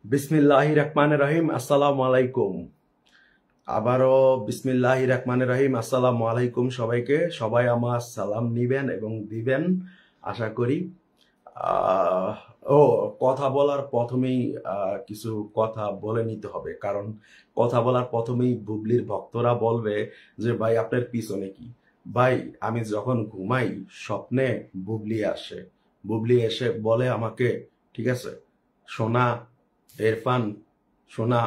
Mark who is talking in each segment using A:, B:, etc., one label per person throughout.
A: বিসমিল্লাহির রহমানির রহিম। আসসালামু আলাইকুম। আবারও বিসমিল্লাহির রহমানির রহিম। আসসালামু আলাইকুম সবাইকে। সবাই আমার সালাম নিবেন এবং দিবেন আশা করি। আহ, ও কথা বলার প্রথমেই কিছু কথা বলে নিতে হবে, কারণ কথা বলার প্রথমেই বুবলির ভক্তরা বলবে যে ভাই আপনার পিছনে কি। ভাই, আমি যখন ঘুমাই স্বপ্নে বুবলি আসে। বুবলি এসে বলে আমাকে, ঠিক আছে সোনা, ইরফান সোনা,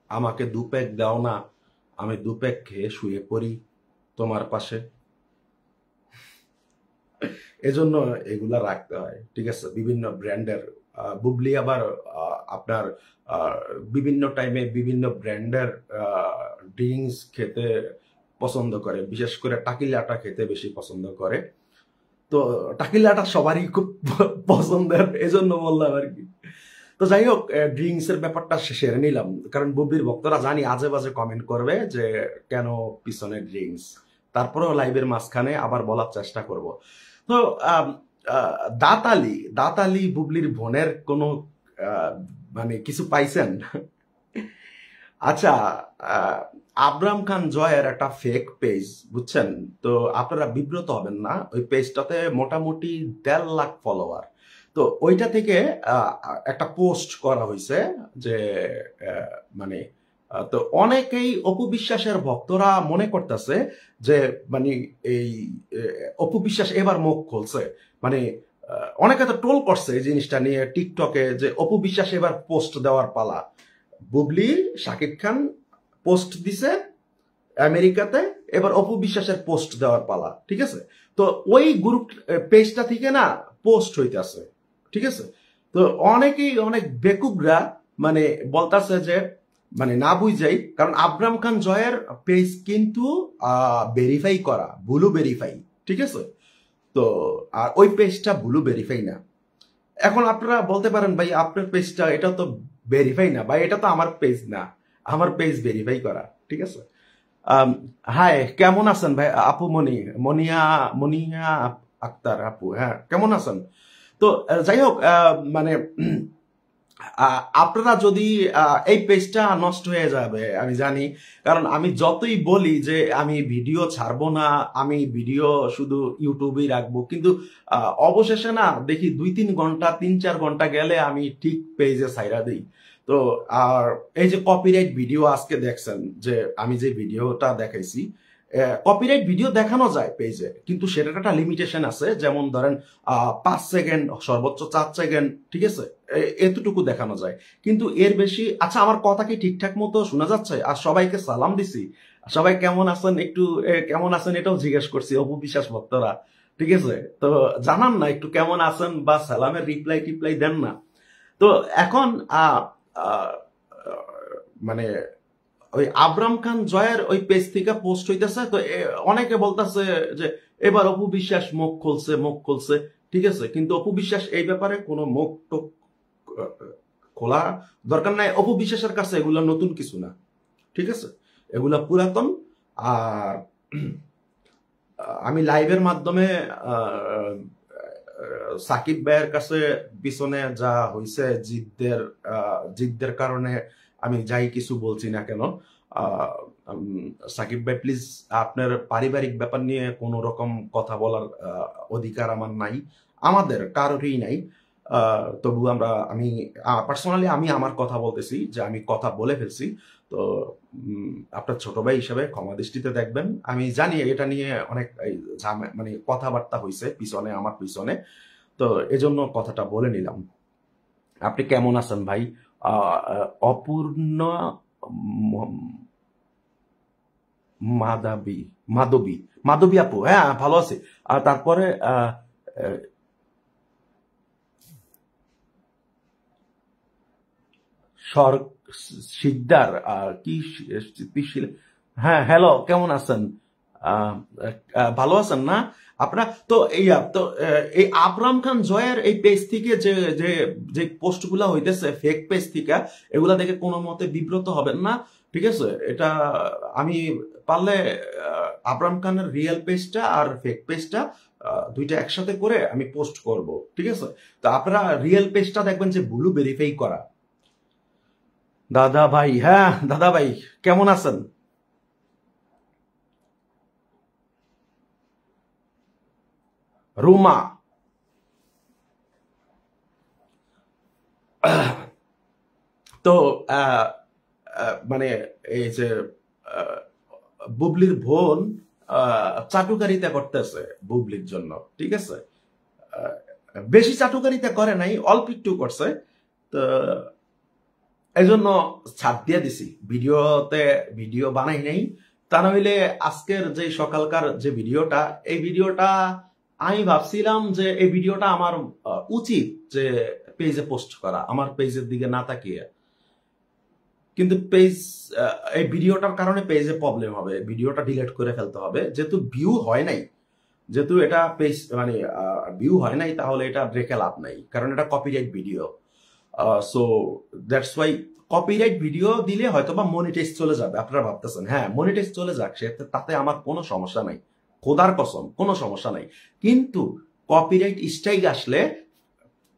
A: আমাকে 2 প্যাক দাও না, আমি 2 প্যাক খেয়ে শুয়ে পড়ি তোমার পাশে। এজন্য এগুলা রাখতে হয়, ঠিক আছে। বিভিন্ন ব্র্যান্ডের বুবলি আবার আপনার আহ, বিভিন্ন টাইমে বিভিন্ন ব্র্যান্ডের ড্রিঙ্কস খেতে পছন্দ করে, বিশেষ করে টাকিলাটা খেতে বেশি পছন্দ করে। তো টাকিলাটা সবারই খুব পছন্দের, এজন্য বললাম আর কি। তো যাই হোক, ড্রিঙ্কস এর ব্যাপারটা সেরে নিলাম, কারণ বুবলির ভক্তরা জানি আজে বাজে কমেন্ট করবে যে কেন পিছনে ড্রিঙ্কস। তারপরেও লাইভের মাঝখানে আবার বলার চেষ্টা করব। তো আম, দাঁত আলি বুবলির বোনের কোনো আহ, মানে কিছু পাইছেন? আচ্ছা, আহ, আবরাম খান জয়ের একটা ফেক পেজ, বুঝছেন? তো আপনারা বিব্রত হবেন না, ওই পেজটাতে মোটামুটি 1.5 লাখ ফলোয়ার। তো ওইটা থেকে আহ, একটা পোস্ট করা হয়েছে যে আহ, মানে তো অনেকেই অপু বিশ্বাসের ভক্তরা মনে করতেছে যে মানে এই অপু বিশ্বাস এবার মুখ খুলছে। মানে অনেকে তো ট্রোল করছে এই জিনিসটা নিয়ে টিকটকে, যে অপু বিশ্বাস এবার পোস্ট দেওয়ার পালা। বুবলি, শাকিব খান পোস্ট দিছে আমেরিকাতে, এবার অপু বিশ্বাসের পোস্ট দেওয়ার পালা, ঠিক আছে। তো ওই গ্রুপ পেজটা থেকে না পোস্ট হইতেছে, ঠিক আছে। তো অনেকেই, অনেক বেকুবরা মানে বলতাছে যে মানে না বুঝাই, কারণ আবরাম খান জয়ের পেজ কিন্তু ভেরিফাই করা, ব্লু ভেরিফাই, ঠিক আছে। তো আর ওই পেজটা ব্লু ভেরিফাই না। এখন আপনারা বলতে পারেন ভাই আপনার পেজটা এটা তো ভেরিফাই না, ভাই এটা তো আমার পেজ না, আমার পেজ ভেরিফাই করা, ঠিক আছে। আম, হাই, কেমন আছেন ভাই? আপু মনিয়া মনিয়া আক্তার আপু, হ্যাঁ কেমন আছেন? তো যাই হোক, মানে আপনারা যদি এই পেজটা নষ্ট হয়ে যাবে আমি জানি, কারণ আমি যতই বলি যে আমি ভিডিও ছাড়বো না, আমি ভিডিও শুধু ইউটিউবেই রাখবো, কিন্তু অবশেষে না দেখি 2-3 ঘন্টা 3-4 ঘন্টা গেলে আমি ঠিক পেজে ছাইরা দিই। তো আর এই যে কপিরাইট ভিডিও আজকে দেখছেন, যে আমি যে ভিডিওটা দেখাইছি, কপিরাইট ভিডিও দেখানো যায় পেজে, কিন্তু সেটার একটা লিমিটেশন আছে। যেমন ধরেন 5 সেকেন্ড, সর্বোচ্চ 4 সেকেন্ড, ঠিক আছে, এতটুকু দেখানো যায়, কিন্তু এর বেশি। আচ্ছা, আমার কথা কি ঠিকঠাক মতো শোনা যাচ্ছে? আর সবাইকে সালাম দিছি, সবাই কেমন আছেন একটু কেমন আছেন এটাও জিজ্ঞেস করছি, অপু বিশ্বাস ভক্তরা, ঠিক আছে। তো জানান না একটু কেমন আছেন, বা সালামের রিপ্লাই টিপ্লাই দেন না। তো এখন আহ আহ, মানে ওই আবরাম খান জয়ের ওই পেজ থেকে পোস্ট হইতেছে। তো অনেকে বলতেছে যে এবার অপু বিশ্বাস মুখ খুলছে, ঠিক আছে, কিন্তু অপু বিশ্বাস এই ব্যাপারে কোনো মুখ টুক আহ, খোলা দরকার নাই। অপু বিশ্বাসের কাছে এগুলা নতুন কিছু না, ঠিক আছে, এগুলা পুরাতন। আর আমি লাইভের মাধ্যমে আহ, সাকিব ভাইয়ের কাছে পিছনে যা হয়েছে জিদ্দের কারণে আমি যাই কিছু বলছি না কেন, আহ, সাকিব ভাই প্লিজ, আপনার পারিবারিক ব্যাপার নিয়ে কোনো রকম কথা বলার অধিকার আমার নাই, আমাদের কারোরই নাই। তবু আমি পার্সোনালি আমি আমার কথা বলতেছি, যে আমি কথা বলে ফেলছি। তো আপনার ছোট ভাই হিসেবে ক্ষমা দৃষ্টিতে দেখবেন। আমি জানি এটা নিয়ে অনেক মানে কথাবার্তা হয়েছে পিছনে, আমার পিছনে। তো এজন্য কথাটা বলে নিলাম। আপনি কেমন আছেন ভাই? অপূর্ণ ম- মাধবী মাধবী মাধবী আপু, হ্যাঁ ভালো আছি। আর তারপরে আহ, সর শিকদার হ্যাঁ হ্যালো, কেমন আছেন? আহ, ভালো আছেন না আপনারা? তো এই আবরাম খান জয়ের এই পেজ থেকে যে যে যে পোস্ট গুলা হইতেছে ফেক পেজ থেকে, এগুলা দেখে কোনো মতে বিব্রত হবেন না, ঠিক আছে। এটা আমি পারলে আবরাম খানের রিয়েল পেজটা আর ফেক পেজটা দুইটা একসাথে করে আমি পোস্ট করব, ঠিক আছে। তো আপনারা রিয়েল পেজটা দেখবেন যে ব্লু ভেরিফাই করা, দাদা ভাই, হ্যাঁ দাদা ভাই, কেমন আছেন? রুমা, তো আহ, মানে এই যে আহ, বুবলির বোন চাটুকারিতা করতেছে বুবলির জন্য, ঠিক আছে। আহ, বেশি চাটুকারিতা করে নাই, অল্প একটু করছে। তো এই জন্য ছাড় দিয়ে দিছি, ভিডিও বানাই নাই। তা নইলে আজকের যে সকালকার যে ভিডিওটা, এই ভিডিওটা আমি ভাবছিলাম যে এই ভিডিওটা আমার উচিত যে পেজে পোস্ট করা, আমার পেজের দিকে না তাকিয়ে। কিন্তু পেজ, এই ভিডিওটার কারণে পেজে প্রবলেম হবে, ভিডিওটা ডিলিট করে ফেলতে হবে, যেহেতু ভিউ হয় নাই। যেহেতু এটা পেজ মানে ভিউ হয় নাই, তাহলে এটা রেখে লাভ নাই, কারণ এটা copyright video. So that's why copyright video দিলে হয়তো বা মনিটাইজ চলে যাবে। আপনারা ভাবতেছেন হ্যাঁ মনিটাইজ চলে যাক, তাতে আমার কোনো সমস্যা নাই, খোদার কসম কোনো সমস্যা নাই। কিন্তু কপিরাইট স্ট্রাইক আসলে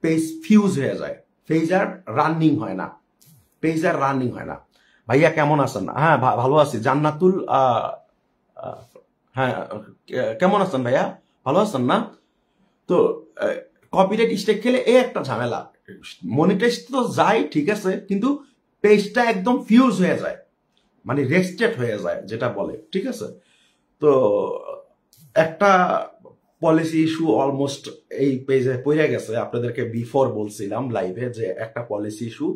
A: পেজ ফিউজ হয়ে যায়, পেজ আর রানিং হয় না, পেজ আর রানিং হয় না। ভাইয়া কেমন আছেন? হ্যাঁ ভালো আছি। জান্নাতুল আহ, হ্যাঁ, কেমন আছেন ভাইয়া? ভালো আছেন না? তো কপিরাইট স্ট্রাইক খেলে এই একটা ঝামেলা, মনিটাইজ তো যায় ঠিক আছে, কিন্তু পেজটা একদম ফিউজ হয়ে যায়, মানে রেস্টেড হয়ে যায় যেটা বলে, ঠিক আছে। তো একটা পলিসি ইস্যু অলমোস্ট এই পেজে পড়ে গেছে, আপনাদেরকে বিফোর বলছিলাম লাইভে যে একটা পলিসি ইস্যু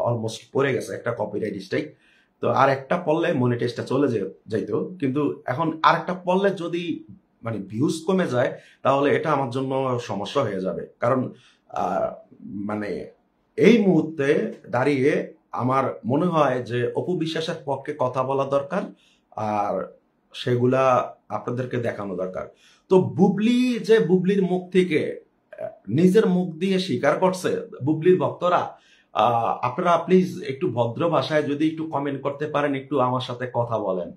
A: অলমোস্ট পড়ে গেছে, একটা কপিরাইট স্ট্রাইক। তো আর একটা পড়লে মনিটাইজটা চলে যাইতো, কিন্তু এখন আর একটা পড়লে যদি মানে ভিউজ কমে যায়, তাহলে এটা আমার জন্য সমস্যা হয়ে যাবে। কারণ মানে এই মুহূর্তে দাঁড়িয়ে আমার মনে হয় যে অপু বিশ্বাসের পক্ষে কথা বলা দরকার, আর সেগুলা আপনাদেরকে দেখানো দরকার। তো বুবলির মুখ থেকে নিজের মুখ দিয়ে স্বীকার করছে, বুবলির ভক্তরা আপনারা প্লিজ একটু ভদ্র ভাষায় যদি একটু কমেন্ট করতে পারেন, একটু আমার সাথে কথা বলেন।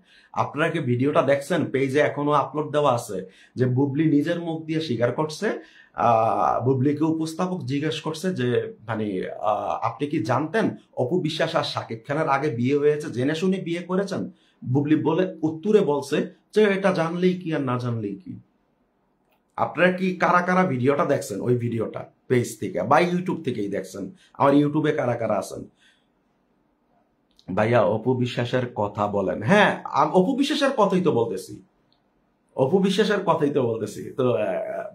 A: আপনারা কি ভিডিওটা দেখছেন? পেজে এখনো আপলোড দেওয়া আছে যে বুবলি নিজের মুখ দিয়ে স্বীকার করছে। বুবলিকে উপস্থাপক জিজ্ঞেস করছে যে মানে আপনি কি জানতেন অপু বিশ্বাস আর শাকিব খানের আগে বিয়ে হয়েছে, জেনে শুনে বিয়ে করেছেন? বুবলি বলে উত্তরে বলছে যে এটা জানলেই কি আর না জানলেই কি। আপনারা কি কারা কারা ভিডিওটা দেখছেন? ওই ভিডিওটা পেজ থেকে বা ইউটিউব থেকেই দেখছেন? আমার ইউটিউবে কারা কারা আছেন? ভাইয়া অপু বিশ্বাসের কথা বলেন। হ্যাঁ অপু বিশ্বাসের কথাই তো বলতেছি, অপু বিশ্বাসের কথাই তো বলতেছি। তো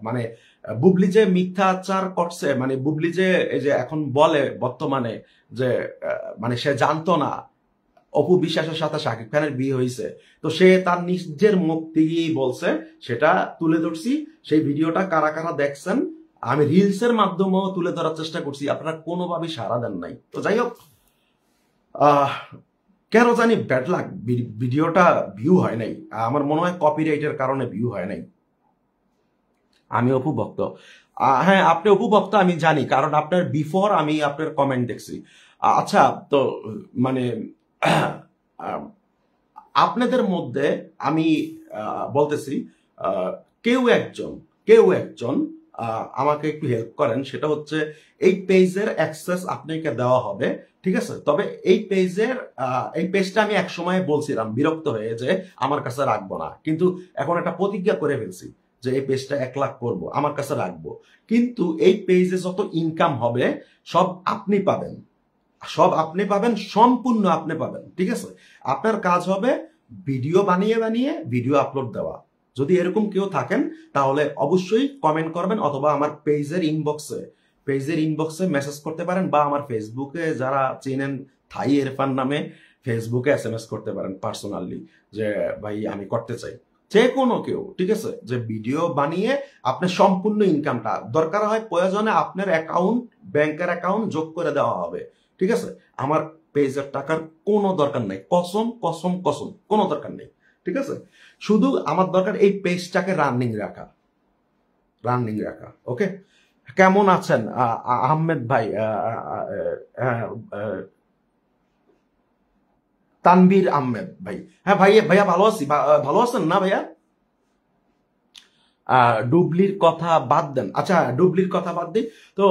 A: মানে বুবলি যে মিথ্যাচার করছে, মানে বুবলি যে এই যে এখন বলে বর্তমানে যে মানে সে জানতো না অপু বিশ্বাসের সাথে শাকিব খানের বিয়ে হয়েছে, তো সে তার নিজের মুখ থেকেই বলছে, সেটা তুলে ধরছি। সেই ভিডিওটা কারা কারা দেখছেন আমি রিলসের মাধ্যমেও তুলে ধরার চেষ্টা করছি, আপনারা কোনোভাবেই সাড়া দেন নাই। তো যাই হোক, কেন জানি ব্যাড লাক, ভিডিওটা ভিউ হয় নাই। আমার মনে হয় কপিরাইটের কারণে ভিউ হয় নাই। আমি অপু ভক্ত, হ্যাঁ আপনি অপু ভক্ত আমি জানি, কারণ আপনার বিফোর আমি আপনার কমেন্ট দেখছি। আচ্ছা, তো মানে আপনাদের মধ্যে আমি বলতেছি, আহ, কেউ একজন কেউ একজন আমাকে একটু হেল্প করেন। সেটা হচ্ছে এই পেজের অ্যাক্সেস আপনাকে দেওয়া হবে, ঠিক আছে। তবে এই পেজটা আমি এক সময় বলছিলাম বিরক্ত হয়ে যে আমার কাছে রাখবো না, কিন্তু এখন একটা প্রতিজ্ঞা করে ফেলছি যে এই পেজটা 1 লাখ করবো, আমার কাছে রাখবো। কিন্তু এই পেজে যত ইনকাম হবে সব আপনি পাবেন, সব আপনি পাবেন, সম্পূর্ণ আপনি পাবেন, ঠিক আছে। আপনার কাজ হবে ভিডিও বানিয়ে বানিয়ে ভিডিও আপলোড দেওয়া। যদি এরকম কেউ থাকেন তাহলে অবশ্যই কমেন্ট করবেন, অথবা আমার পেজের ইনবক্সে মেসেজ করতে পারেন, বা আমার ফেসবুকে যারা চেনেন থাই ইরফান নামে ফেসবুকে SMS করতে পারেন পার্সোনালি, যে ভাই আমি করতে চাই। যে কোনো কেউ, ঠিক আছে, যে ভিডিও বানিয়ে আপনি সম্পূর্ণ ইনকামটা, দরকার হয় প্রয়োজনে আপনার ব্যাংকের অ্যাকাউন্ট যোগ করে দেওয়া হবে, ঠিক আছে। আমার পেজের টাকার কোনো দরকার নাই, কসম কসম কসম, কোনো দরকার নেই, ঠিক আছে। শুধু আমার দরকার এই পেজটাকে রানিং রাখা। ওকে, কেমন আছেন আহমেদ ভাই? তানভীর আহমেদ ভাই, হ্যাঁ ভাইয়া ভালো আছি। ভালো আছেন না ভাইয়া? ডুবলির কথা বাদ দেন, আচ্ছা ডুবলির কথা বাদ দিই। তো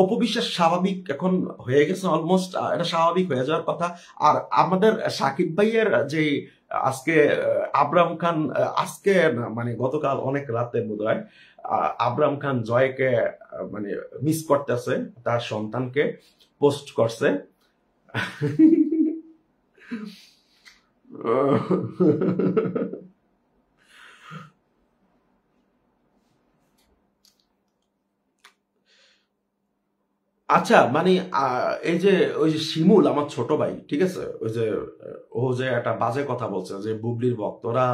A: অপবিশ্বাস স্বাভাবিক এখন হয়ে গেছে, অলমোস্ট এটা স্বাভাবিক হয়ে যাওয়ার কথা। আর আমাদের সাকিব ভাইয়ের যে আজকে আবরাম খান, আজকে না, মানে গতকাল অনেক রাতে বোধহয় আবরাম খান জয়কে মানে মিস করতেছে, তার সন্তানকে পোস্ট করছে। আচ্ছা মানে এই যে ওই যে শিমুল আমার ছোট ভাই, ঠিক আছে, ওই যে ও যে একটা বাজে কথা বলছে যে বুবলির ভক্তরা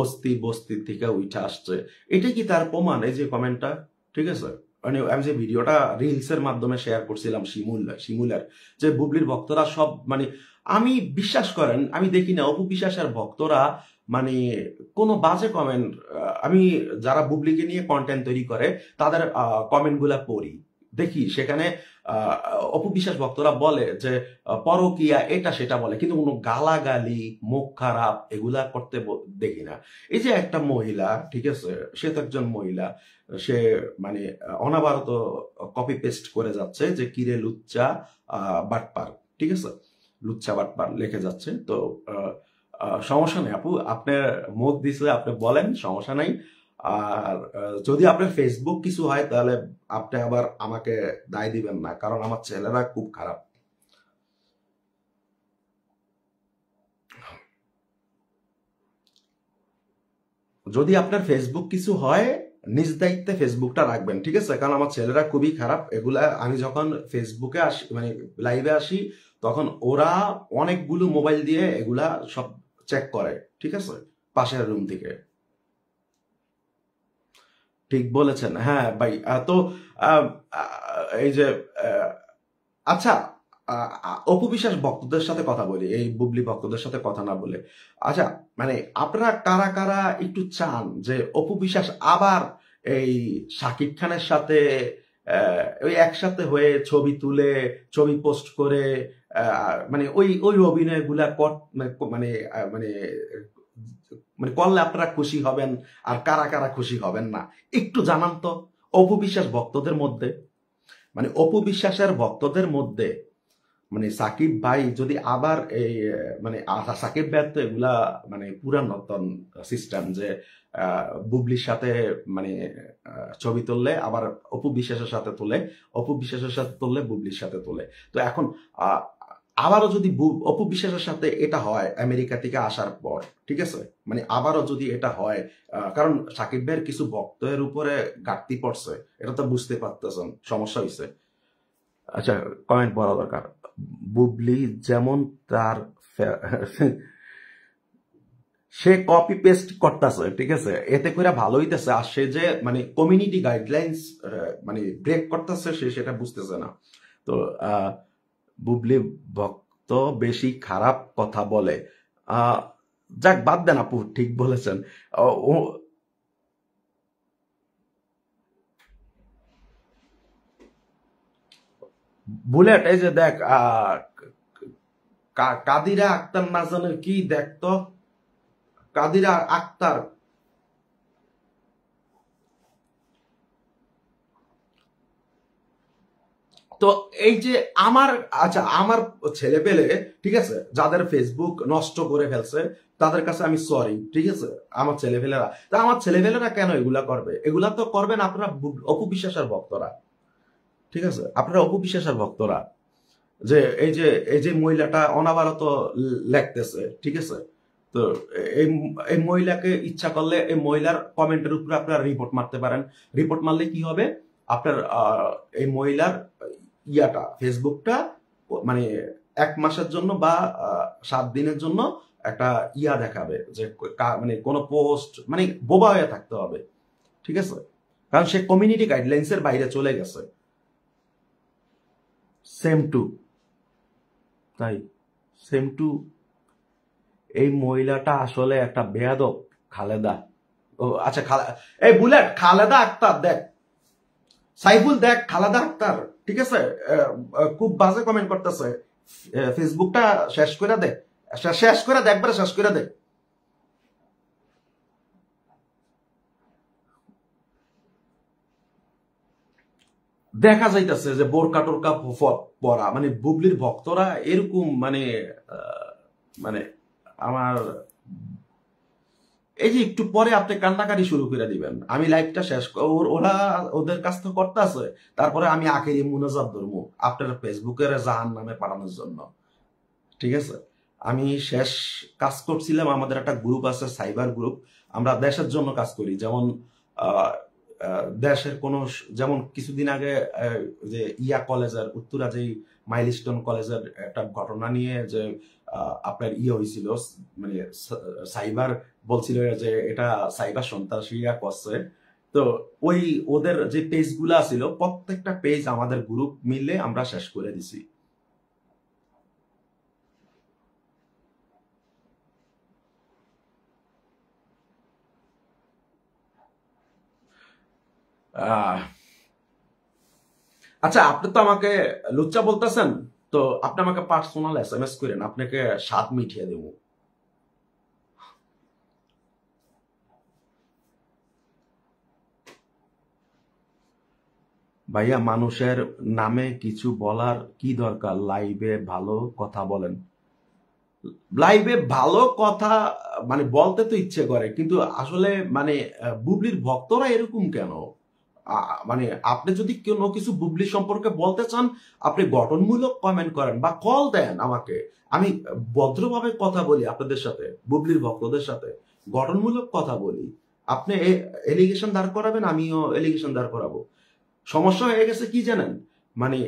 A: অস্থি বস্তির থেকে উঠে আসছে, এটা কি তার প্রমাণ? এই যে কমেন্টটা, ঠিক আছে, মানে আমি যে ভিডিওটা রিলস এর মাধ্যমে শেয়ার করছিলাম শিমুলের, যে বুবলির ভক্তরা সব মানে, আমি বিশ্বাস করেন আমি দেখি না অপু বিশ্বাসের ভক্তরা মানে কোনো বাজে কমেন্ট, আমি যারা বুবলিকে নিয়ে কন্টেন্ট তৈরি করে তাদের কমেন্ট গুলা পড়ি, দেখি সেখানে অপবিশ্বাস ভক্তরা বলে যে পরকিয়া এটা সেটা বলে, কিন্তু কোনো গালাগালি মুখ খারাপ এগুলা করতে দেখি না। এই যে একটা মহিলা, ঠিক আছে, সে তো একজন মহিলা, সে মানে অনাবারত কপি পেস্ট করে যাচ্ছে যে কিরে লুচ্চা বাটপার, ঠিক আছে, লুচ্চা বাটপার লিখে যাচ্ছে। তো সমস্যা নেই আপু, আপনার মুখ দিছে আপনি বলেন, সমস্যা নাই। আর যদি আপনার ফেসবুক কিছু হয় তাহলে আপনি আবার আমাকে দায় দিবেন না, কারণ আমার ছেলেরা খুব খারাপ। যদি আপনার ফেসবুক কিছু হয় নিজ দায়িত্বে ফেসবুকটা রাখবেন, ঠিক আছে, কারণ আমার ছেলেরা খুবই খারাপ। এগুলা আমি যখন ফেসবুকে আসি মানে লাইভে আসি তখন ওরা অনেকগুলো মোবাইল দিয়ে এগুলা সব চেক করে, ঠিক আছে, পাশের রুম থেকে। ঠিক বলেছেন, হ্যাঁ ভাই। তো আহ, এই যে আচ্ছা, অপু বিশ্বাস ভক্তদের সাথে কথা বলি, এই বুবলি ভক্তদের সাথে কথা না বলে। আচ্ছা মানে আপনারা কারা কারা একটু চান যে অপু বিশ্বাস আবার এই শাকিব খানের সাথে ওই একসাথে হয়ে ছবি তুলে ছবি পোস্ট করে মানে ওই ওই অভিনয়গুলা মানে মানে মানে করলে আপনারা খুশি হবেন, আর কারা কারা খুশি হবেন না একটু জানান তো অপু বিশ্বাস ভক্তদের মধ্যে। মানে অপু বিশ্বাসের ভক্তদের মধ্যে মানে সাকিব ভাই যদি আবার এই মানে সাকিব ভাই তো এগুলা মানে পুরাতন সিস্টেম যে বুবলির সাথে মানে ছবি তুললে আবার অপু বিশ্বাসের সাথে তোলে, অপু বিশ্বাসের সাথে তুললে বুবলির সাথে তোলে। তো এখন আবারও যদি অপু বিশ্বাসের সাথে এটা হয় আমেরিকা থেকে আসার পর, ঠিক আছে, মানে আবারও যদি এটা হয়, কারণ সাকিব ভাইয়ের কিছু ভক্তের উপরে ঘাটতি পড়ছে, এটা তো বুঝতে পারতেছেন, সমস্যা হয়েছে। আচ্ছা কমেন্ট পড়া দরকার। বুবলি যেমন তার সে কপি পেস্ট করতেছে, ঠিক আছে, এতে করে ভালো হইতেছে, আর সে যে মানে কমিউনিটি গাইডলাইন্স মানে ব্রেক করতেছে সে সেটা বুঝতেছে না। তো বুবলি ভক্ত বেশি খারাপ কথা বলে, যাক বাদ দেন আপু, ঠিক বলেছেন। ও বুলেট, এই যে দেখ কাদিরা আক্তার না জানে কি দেখতো, কাদিরা আক্তার, তো এই যে আমার, আচ্ছা আমার ছেলে পেলে, ঠিক আছে, যাদের ফেসবুক নষ্ট করে ফেলছে তাদের কাছে আমি সরি, ঠিক আছে, আমার ছেলেপেলেরা, তা আমার ছেলেপেলেরা কেন এগুলা করবে? এগুলা তো করবেন আপনারা অপু বিশ্বাসের ভক্তরা, ঠিক আছে, আপনারা অপু বিশ্বাসের ভক্তরা, যে এই যে মহিলাটা অনাবারত লেখতেছে, ঠিক আছে, তো এই এই মহিলাকে ইচ্ছা করলে এই মহিলার কমেন্টের উপরে আপনারা রিপোর্ট মারতে পারেন। রিপোর্ট মারলে কি হবে, আপনার এই মহিলার ইয়াটা ফেসবুকটা মানে 1 মাসের জন্য বা 7 দিনের জন্য একটা ইয়া দেখাবে যে মানে কোনো পোস্ট মানে বোবা হয়ে থাকতে হবে, ঠিক আছে, কারণ সে কমিউনিটি গাইডলাইন্স এর বাইরে চলে গেছে। সেম টু, তাই সেম টু, এই মহিলাটা আসলে একটা বেয়াদব, খালেদা। ও আচ্ছা এই বুলেট খালেদা আক্তার দেখ, সাইফুল দেখ খালেদা আক্তার, ঠিক আছে, খুব বাজে কমেন্ট করতেছে, ফেসবুকটা শেষ করে দে, শেষ করে দেখবে, শেষ করে দে। দেখা যাইতেছে যে বোরকা টোরকা পরা, মানে বুবলির ভক্তরা এরকম, মানে মানে আমার এই যে একটু পরে আপনি কান্নাকাটি শুরু করে দিবেন, আমি লাইভটা শেষ ওরা ওদের কাছ থেকে করতে আছে, তারপরে আমি আখেরি মুনাজাত ধরবো আপনার ফেসবুকের জাহান নামে পাঠানোর জন্য। ঠিক আছে, আমি শেষ কাজ করছিলাম, আমাদের একটা গ্রুপ আছে, সাইবার গ্রুপ, আমরা দেশের জন্য কাজ করি। যেমন আহ, দেশের কোন, যেমন কিছুদিন আগে যে ইয়া কলেজের উত্তরা, যে মাইলস্টোন কলেজের একটা ঘটনা নিয়ে যে আপনার ইয়ে হয়েছিল, মানে সাইবার বলছিল যে এটা সাইবার সন্ত্রাসীরা করছে। তো ওই ওদের যে পেজ গুলা ছিল, প্রত্যেকটা পেজ আমাদের গ্রুপ মিলে আমরা শেষ করে দিছি। আহ আচ্ছা, আপনি তো আমাকে লুচ্চা বলতেছেন, তো আপনি আমাকে পার্সোনাল SMS করেন, আপনাকে স্বাদ মিঠিয়ে দেবো। ভাইয়া, মানুষের নামে কিছু বলার কি দরকার? লাইভে ভালো কথা বলেন। লাইভে ভালো কথা মানে বলতে তো ইচ্ছে করে, কিন্তু আসলে মানে বুবলির ভক্তরা এরকম কেন? মানে আপনি যদি কোনো কিছু বুবলি সম্পর্কে বলতে চান, আপনি গঠনমূলক কমেন্ট করেন বা কল দেন আমাকে, আমি ভদ্রভাবে কথা বলি আপনাদের সাথে, বুবলির ভক্তদের সাথে গঠনমূলক কথা বলি। আপনি এলিগেশন দাঁড় করাবেন, আমিও এলিগেশন দাঁড় করাবো। সমস্যা হয়ে গেছে কি জানেন, মানে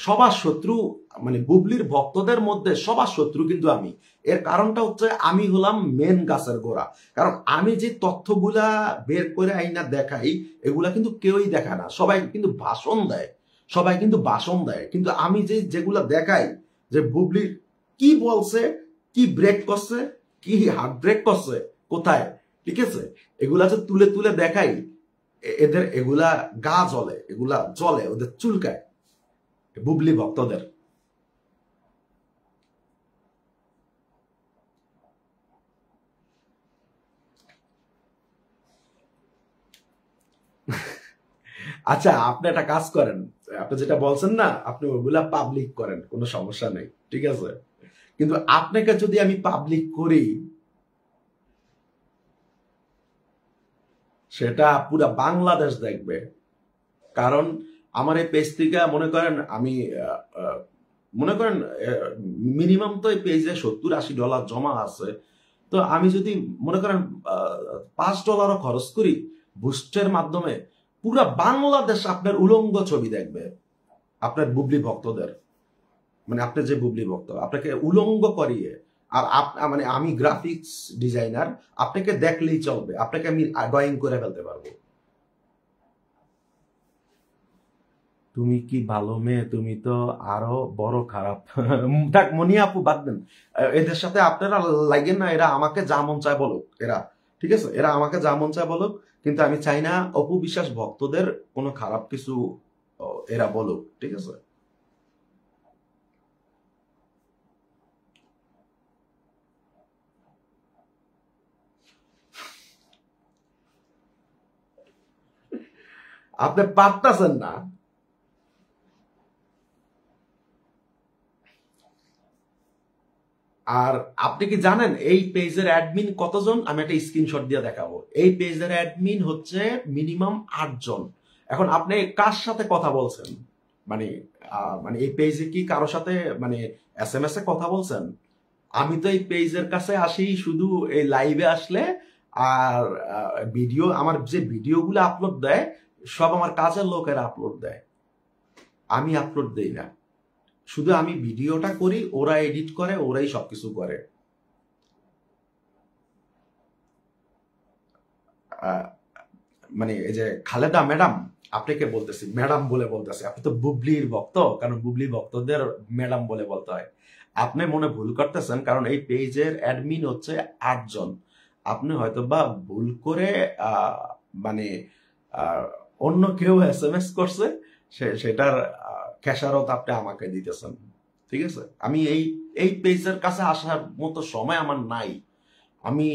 A: সবার শত্রু, মানে বুবলির ভক্তদের মধ্যে সবার শত্রু কিন্তু আমি। এর কারণটা হচ্ছে আমি হলাম মেন গাছের গোড়া। কারণ আমি যে তথ্যগুলা বের করে আইনা দেখাই, এগুলা কিন্তু কেউই দেখায় না, সবাই কিন্তু ভাষণ দেয়, সবাই কিন্তু ভাষণ দেয়, কিন্তু আমি যে যেগুলা দেখাই, যে বুবলির কি বলছে, কি ব্রেক করছে, কি হার্ট ব্রেক করছে, কোথায়, ঠিক আছে, এগুলা যে তুলে তুলে দেখাই, এদের এগুলা গা জ্বলে, এগুলা জ্বলে, ওদের চুলকায় বুবলি ভক্তদের। আচ্ছা, আপনি একটা কাজ করেন, আপনি যেটা বলছেন না, আপনি ওগুলা পাবলিক করেন, কোনো সমস্যা নেই, ঠিক আছে, কিন্তু আপনাকে যদি আমি পাবলিক করি, সেটা পুরা বাংলাদেশ দেখবে। কারণ আমার এই পেজ থেকে মনে করেন আমি মনে করেন মিনিমাম তো এই পেজে $70-80 জমা আছে। তো আমি যদি মনে করেন $5 খরচ করি বুস্টের মাধ্যমে, পুরা বাংলাদেশ আপনার উলঙ্গ ছবি দেখবে, আপনার বুবলি ভক্তদের, মানে আপনার যে বুবলি ভক্ত, আপনাকে উলঙ্গ করিয়ে। আর মানে আমি গ্রাফিক্স ডিজাইনার, আপনাকে দেখলেই চলবে, আপনাকে আমি ড্রয়িং করে ফেলতে পারবো। তুমি কি ভালো মেয়ে? তুমি তো আরো বড় খারাপ। থাক, মনিয়া আপু বাদ দেন, এদের সাথে আপনারা লাগেন না, এরা আমাকে যা মন চায় বলুক, এরা ঠিক আছে, এরা আমাকে যা মন চায় বলুক, কিন্তু আমি চাই না অপু বিশ্বাস ভক্তদের কোনো খারাপ কিছু এরা বলুক, ঠিক আছে। আপনি পারতেছেন না। আর আপনি কি জানেন এই পেজের অ্যাডমিন কতজন? আমি একটা স্ক্রিনশট দিয়ে দেখাবো। এই পেজের অ্যাডমিন হচ্ছে মিনিমাম 8 জন। এখন আপনি কার সাথে কথা বলছেন? মানে মানে এই পেজে কি কারো সাথে মানে SMS এ কথা বলছেন? আমি তো এই পেজের কাছে আসি শুধু এই লাইভে আসলে, আর ভিডিও, আমার যে ভিডিওগুলো আপলোড দেয় সব আমার কাজের লোকেরা আপলোড দেয়, আমি আপলোড দেই না। শুধু আমি ভিডিওটা করি, ওরা এডিট করে, ওরাই সবকিছু করে। মানে এই যে খালেদা ম্যাডাম, আপনাকে বলতেছি ম্যাডাম বলে বলতেছি, আপনি তো বুবলির ভক্ত, কারণ বুবলি ভক্তদের ম্যাডাম বলে বলতে হয়। আপনি মনে ভুল করতেছেন, কারণ এই পেজের অ্যাডমিন হচ্ছে 8 জন। আপনি হয়তো বা ভুল করে মানে আহ, অন্য কেউ SMS করছে, সেটার খেসারত আপনি আমাকে দিতেছেন, ঠিক আছে। আমি এই এই পেজের কাছে আসার মতো সময় আমার নাই। আমি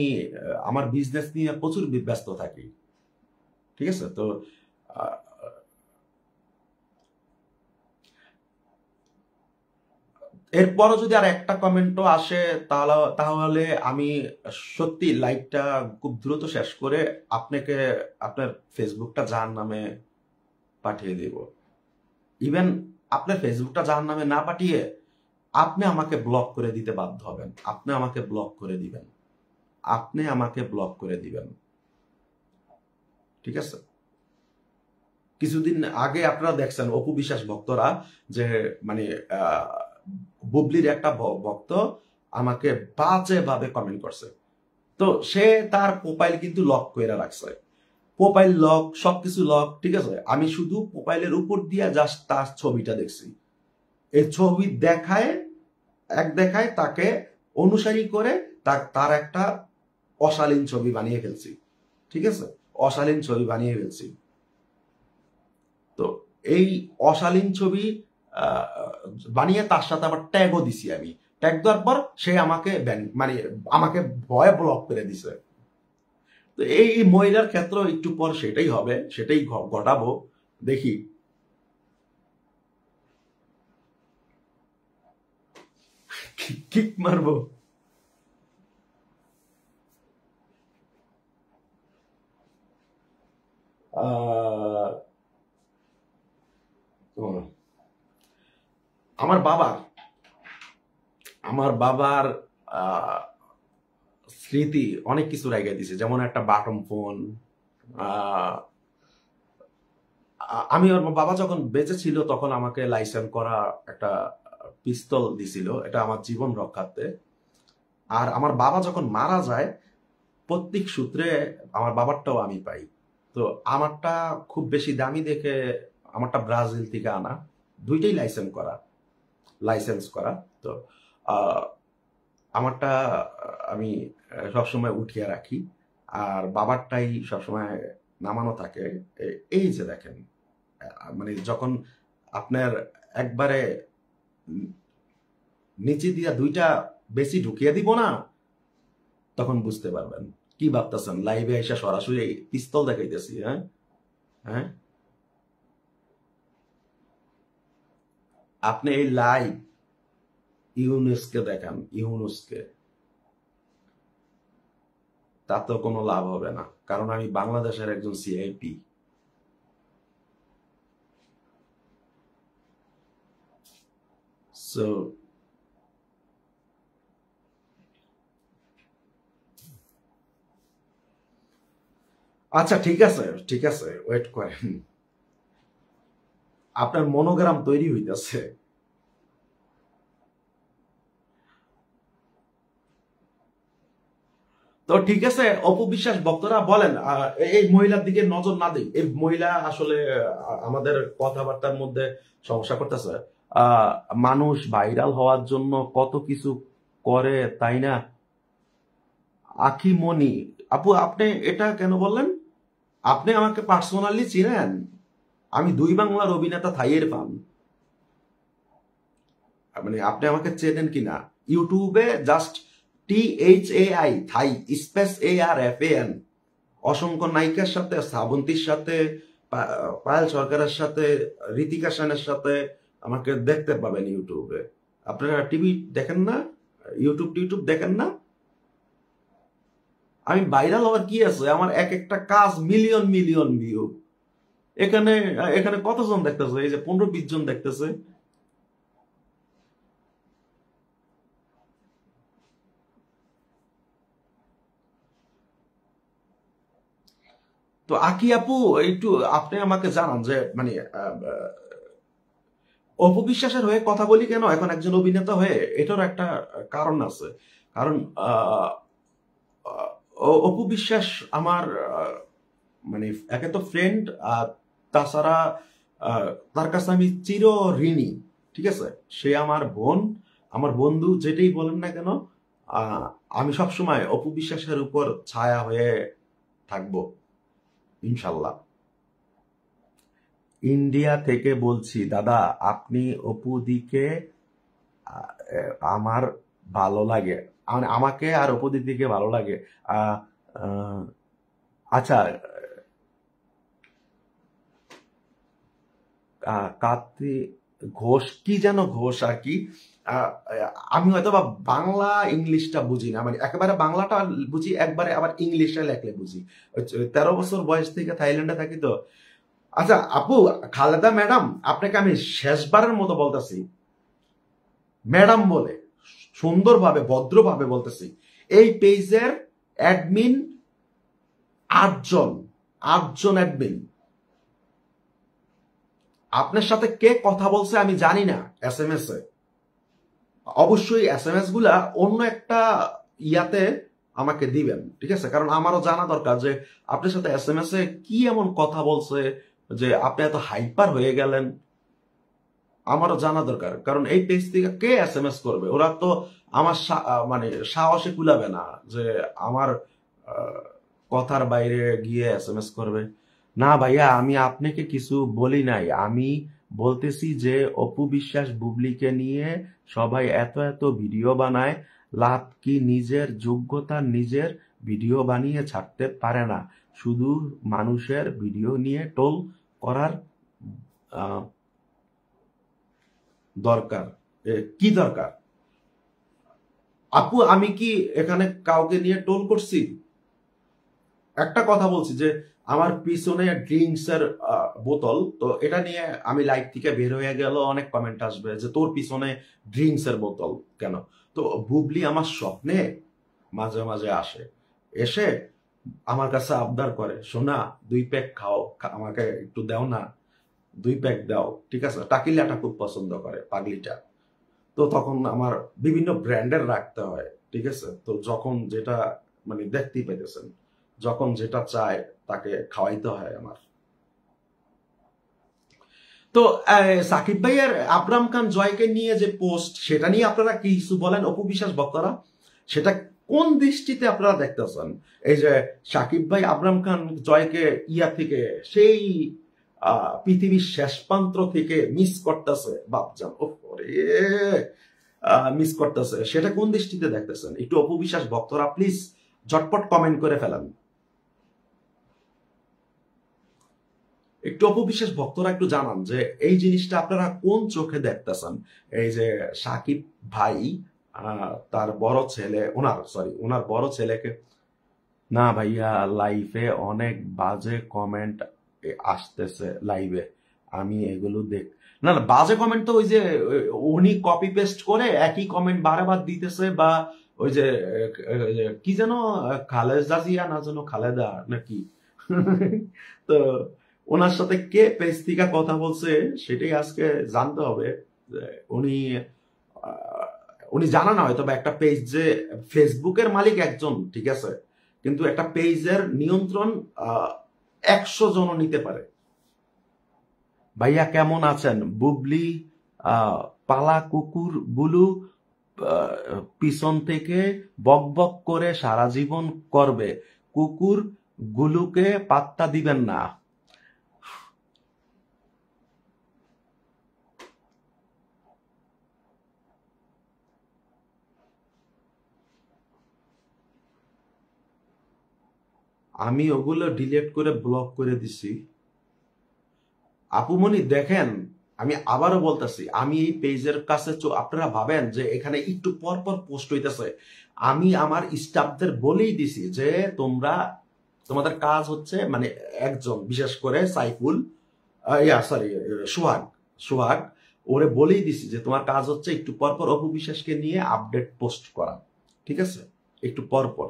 A: আমার বিজনেস নিয়ে প্রচুর ব্যস্ত থাকি, ঠিক আছে। তো আহ, এরপরও যদি আর একটা কমেন্টও আসে তাহলে আমি সত্যি লাইভটা খুব দ্রুত শেষ করে আপনাকে আপনার ফেসবুকটা জাহান্নামে পাঠিয়ে দেব। ইভেন আপনার ফেসবুকটা জাহান্নামে না পাঠিয়ে আপনি আমাকে ব্লক করে দিতে বাধ্য হবেন। আপনি আমাকে ব্লক করে দিবেন। আপনি আমাকে ব্লক করে দিবেন। ঠিক আছে? কিছুদিন আগে আপনারা দেখছেন অপু বিশ্বাস ভক্তরা যে মানে বুবলির একটা ভক্ত আমাকে বাজে ভাবে কমেন্ট করছে। তো সে তার প্রোফাইল কিন্তু লক করে রাখছে, প্রোফাইল লক, সবকিছু লক। ঠিক আছে, আমি শুধু প্রোফাইলের উপর দিয়ে জাস্ট তার ছবিটা দেখছি। এই ছবি দেখায় তাকে অনুসারী করে তার একটা অশালীন ছবি বানিয়ে ফেলছি। ঠিক আছে, অশালীন ছবি বানিয়ে ফেলছি। তো এই অশালীন ছবি বানিয়ে তার সাথে আবার ট্যাগও দিছি। আমি ট্যাগ দেওয়ার পর সে আমাকে মানে আমাকে ভয়ে ব্লক করে দিছে। তো এই মহিলার ক্ষেত্রে একটু পর সেটাই হবে, সেটাই ঘটাবো। দেখি কিক মারবো। আমার বাবার স্মৃতি অনেক কিছু রেখে দিছে, যেমন একটা বাটন ফোন। আমি ওর বাবা যখন বেঁচে ছিল তখন আমাকে লাইসেন্স করা একটা পিস্তল দিছিল, এটা আমার জীবন রক্ষার্থে। আর আমার বাবা যখন মারা যায় প্রত্যেক সূত্রে আমার বাবারটাও আমি পাই। তো আমারটা খুব বেশি দামি দেখে আমারটা ব্রাজিল থেকে আনা, দুইটাই লাইসেন্স করা। তো আমারটা আমি সবসময় উঠিয়ে রাখি, আর বাবারটাই সবসময় নামানো থাকে। এই যে দেখেন, মানে যখন আপনার একবারে নিচে দিয়া দুইটা বেশি ঢুকিয়ে দিব না, তখন বুঝতে পারবেন। কি ভাবতেছেন লাইভে এসে সরাসরি পিস্তল দেখাইতেছি? হ্যাঁ হ্যাঁ, আপনি এই লাইভ ইউনুসকে দেখান, ইউনুসকে, তাতেও কোনো লাভ হবে না, কারণ আমি বাংলাদেশের একজন সিআইপি। সো আচ্ছা, ঠিক আছে, ওয়েট করেন, আপনার মনোগ্রাম তৈরি হইতেছে। তো ঠিক আছে, অপবিশ্বাস ভক্তরা বলেন এই মহিলার দিকে নজর না দিই। এই মহিলা আসলে আমাদের কথাবার্তার মধ্যে সমস্যা করতেছে। মানুষ ভাইরাল হওয়ার জন্য কত কিছু করে, তাই না? আখিমণি আপু, আপনি এটা কেন বললেন? আপনি আমাকে পার্সোনালি চিনেন? আমি দুই বাংলার অভিনেতা থাইয়ের পান। মানে আপনি আমাকে চেনেন কিনা? ইউটিউবে জাস্ট THAI থাই স্পেস ARFAN অসংখ্য নায়িকার সাথে, শ্রাবন্তীর সাথে, পায়েল সরকারের সাথে, ঋতিকা সেনের সাথে আমাকে দেখতে পাবেন ইউটিউবে। আপনারা টিভি দেখেন না? ইউটিউব দেখেন না? আমি ভাইরাল হওয়ার কি আছে? আমার এক একটা কাজ মিলিয়ন মিলিয়ন ভিউ। এখানে এখানে কতজন দেখতেছে? এই যে 15-20 জন দেখতেছে। তো আকি আপু, একটু আপনি আমাকে জানান যে মানে অপবিশ্বাসের হয়ে কথা বলি কেন এখন একজন অভিনেতা হয়ে? এটার একটা কারণ আছে। কারণ অপবিশ্বাস আমার মানে একে তো ফ্রেন্ড, আর তাছাড়া তার কাছে আমি চির ঋণী। ঠিক আছে, সে আমার বোন, আমার বন্ধু, যেটাই বলেন না কেন। আমি সবসময় অপবিশ্বাসের উপর ছায়া হয়ে থাকবো, ইনশাল্লাহ। ইন্ডিয়া থেকে বলছি দাদা, আপনি অপুদিকে আমার ভালো লাগে, মানে আমাকে আর অপুদিকে ভালো লাগে। আহ, আহ, আচ্ছা, কার্তি ঘোষ কি যেন ঘোষ আর কি। আহ, আমি হয়তো বা বাংলা ইংলিশটা বুঝি না, মানে একেবারে বাংলাটা বুঝি, একবারে আবার ইংলিশটা লেখলে বুঝি। 13 বছর বয়স থেকে থাইল্যান্ডে থাকি তো। আচ্ছা আপু, খালেদা ম্যাডাম, আপনাকে আমি শেষবারের মতো বলতেছি, ম্যাডাম বলে সুন্দরভাবে ভদ্রভাবে বলতেছি, এই পেজের অ্যাডমিন 8 জন, 8 জন অ্যাডমিন। আপনার সাথে কে কথা বলছে আমি জানি না SMS এ। অবশ্যই SMS গুলা অন্য একটা ইয়াতে আমাকে দিবেন, ঠিক আছে? কারণ আমারও জানা দরকার যে আপনার সাথে SMS এ কি এমন কথা বলছে যে আপনি এত হাইপার হয়ে গেলেন। আমারও জানা দরকার, কারণ এই পেজ থেকে কে SMS করবে? ওরা তো আমার মানে সাহসে কুলাবে না যে আমার আহ, কথার বাইরে গিয়ে SMS করবে। না ভাইয়া, আমি আপনাকে কিছু বলি নাই। আমি বলতেছি যে অপু বিশ্বাস বুবলিকে নিয়ে সবাই এত এত ভিডিও বানায়, লাভ কি? নিজের যোগ্যতা নিজের ভিডিও বানিয়ে ছাড়তে পারে না, শুধু মানুষের ভিডিও নিয়ে টোল করার আহ, দরকার। কি দরকার? আপু, আমি কি এখানে কাউকে নিয়ে টোল করছি? একটা কথা বলছি যে আমার পিছনে ড্রিঙ্কস এর বোতল, তো এটা নিয়ে আমি লাইভ থেকে বের হয়ে গেল, অনেক কমেন্ট আসবে যে তোর পিছনে ড্রিঙ্কস এর বোতল কেন। তো বুবলি আমার স্বপ্নে মাঝে মাঝে আসে, এসে আমার কাছে আবদার করে, সোনা 2 প্যাক খাও, আমাকে একটু দাও না, 2 প্যাক দাও, ঠিক আছে? টাকিলাটা খুব পছন্দ করে পাগলিটা। তো তখন আমার বিভিন্ন ব্র্যান্ডের রাখতে হয়, ঠিক আছে? তো যখন যেটা, মানে দেখতেই পাইতেছেন, যখন যেটা চায় তাকে খাওয়াইতে হয় আমার। তো সাকিব ভাইয়ের আবরাম খান জয়কে নিয়ে যে পোস্ট, সেটা নিয়ে আপনারা কি কিছু বলেন অপু বিশ্বাস ভক্তরা? সেটা কোন দৃষ্টিতে আপনারা দেখতেছেন? এই যে সাকিব ভাই আবরাম খান জয়কে ইয়া থেকে, সেই পৃথিবীর শেষ প্রান্ত থেকে মিস করতেছে, বাপজান ওরে, মিস করতেছে, সেটা কোন দৃষ্টিতে দেখতেছেন? একটু অপু বিশ্বাস ভক্তরা প্লিজ ঝটপট কমেন্ট করে ফেলেন। একটু অপবিশ্বাস ভক্তরা একটু জানান যে এই জিনিসটা আপনারা কোন চোখে দেখতেছেন। এই যে সাকিব ভাই তার বড় ছেলে, ওনার বড় ছেলেকে, না ভাইয়া, লাইভে অনেক বাজে কমেন্ট আসতেছে লাইভে, আমি এগুলো না না, বাজে কমেন্ট তো ওই যে উনি কপি পেস্ট করে একই কমেন্ট বারবার দিতেছে, বা ওই যে কি যেন খালেদা জিয়া না যেন, খালেদা নাকি তো ওনার সাথে কে পেজ থেকে কথা বলছে সেটাই আজকে জানতে হবে। উনি উনি জানা না হয়তো, বা একটা পেজ, যে ফেসবুকের মালিক একজন, ঠিক আছে, কিন্তু একটা পেজের নিয়ন্ত্রণ 100 জনও নিতে পারে। ভাইয়া কেমন আছেন? বুবলি পালা কুকুর গুলো পিছন থেকে বক বক করে সারা জীবন করবে, কুকুর গুলোকে পাত্তা দিবেন না। আমি ওগুলো ডিলিট করে ব্লক করে দিছি। আপুমনি দেখেন, আমি আবারও বলতেছি, আমি এই পেজের কাছে আপনারা ভাবেন যে এখানে একটু পর পর পোস্ট হইতেছে। আমি আমার স্টাফদের বলেই দিছি যে তোমাদের কাজ হচ্ছে, মানে একজন বিশেষ করে সাইফুল, সরি, সোহাগ, সোহাগ, ওরে বলেই দিছি যে তোমার কাজ হচ্ছে একটু পর পর অপু বিশ্বাসকে নিয়ে আপডেট পোস্ট করা, ঠিক আছে? একটু পর পর।